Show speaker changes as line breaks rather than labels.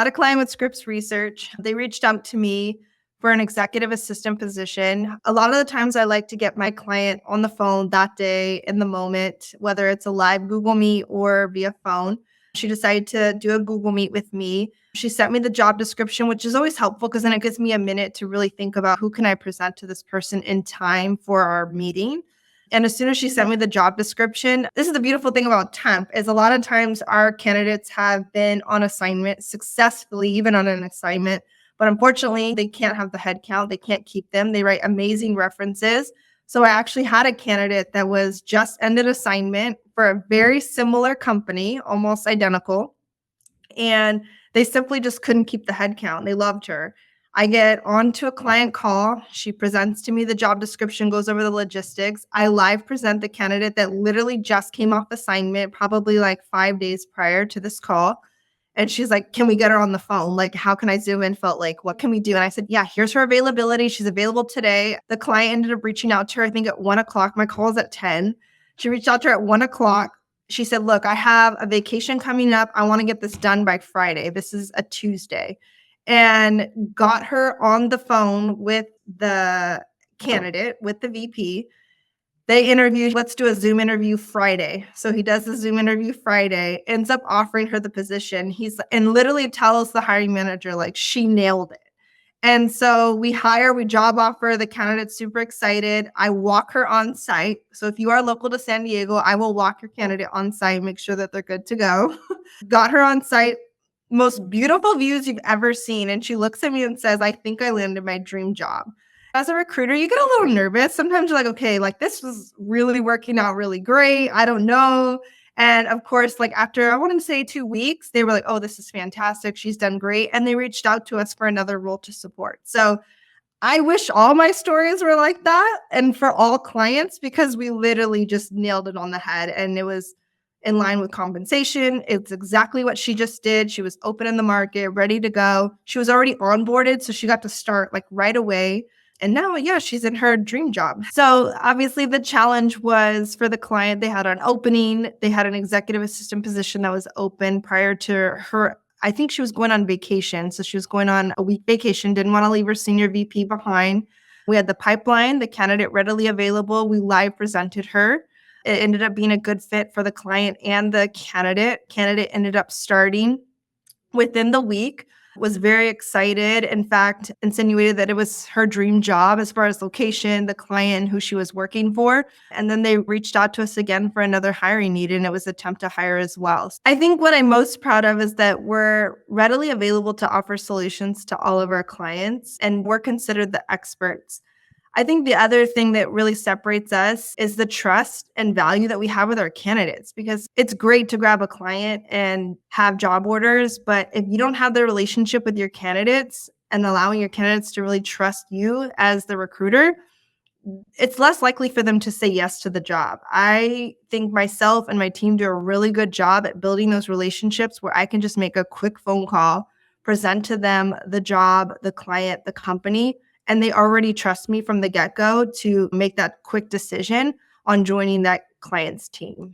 Had a client with Scripps Research. They reached out to me for an executive assistant position. A lot of the times I like to get my client on the phone that day in the moment, whether it's a live Google Meet or via phone. She decided to do a Google Meet with me. She sent me the job description, which is always helpful because then it gives me a minute to really think about who can I present to this person in time for our meeting. And as soon as she sent me the job description, this is the beautiful thing about temp is a lot of times our candidates have been on assignment successfully, even on an assignment, but unfortunately they can't have the head count. They can't keep them. They write amazing references. So I actually had a candidate that was just ended assignment for a very similar company, almost identical. And they simply just couldn't keep the head count. They loved her. I get onto a client call. She presents to me the job description, goes over the logistics. I live present the candidate that literally just came off assignment, probably like 5 days prior to this call. And she's like, can we get her on the phone? Like, how can I zoom in? Felt like, what can we do? And I said, yeah, here's her availability. She's available today. The client ended up reaching out to her, I think at 1 o'clock. My call was at 10. She reached out to her at 1 o'clock. She said, look, I have a vacation coming up. I want to get this done by Friday. This is a Tuesday. And got her on the phone with the candidate, with the VP. They interviewed, let's do a Zoom interview Friday. So he does the Zoom interview Friday, ends up offering her the position. And literally tells the hiring manager, like, she nailed it. And so we job offer, the candidate's super excited. I walk her on site. So if you are local to San Diego, I will walk your candidate on site, make sure that they're good to go. Got her on site, most beautiful views you've ever seen. And she looks at me and says, I think I landed my dream job. As a recruiter, you get a little nervous. Sometimes you're like, okay, like this was really working out really great. I don't know. And of course, like after, I want to say 2 weeks, they were like, oh, this is fantastic. She's done great. And they reached out to us for another role to support. So I wish all my stories were like that and for all clients, because we literally just nailed it on the head and it was in line with compensation. It's exactly what she just did. She was open in the market, ready to go. She was already onboarded. So she got to start like right away. And now, yeah, she's in her dream job. So obviously the challenge was for the client, they had an opening. They had an executive assistant position that was open prior to her. I think she was going on vacation. So she was going on a week vacation, didn't want to leave her senior VP behind. We had the pipeline, the candidate readily available. We live presented her. It ended up being a good fit for the client and the candidate. Candidate ended up starting within the week. Was very excited. In fact, insinuated that it was her dream job as far as location, the client who she was working for. And then they reached out to us again for another hiring need, and it was a Temp-to-Hire as well. I think what I'm most proud of is that we're readily available to offer solutions to all of our clients, and we're considered the experts. I think the other thing that really separates us is the trust and value that we have with our candidates, because it's great to grab a client and have job orders, but if you don't have the relationship with your candidates and allowing your candidates to really trust you as the recruiter, it's less likely for them to say yes to the job. I think myself and my team do a really good job at building those relationships where I can just make a quick phone call, present to them the job, the client, the company, and they already trust me from the get-go to make that quick decision on joining that client's team.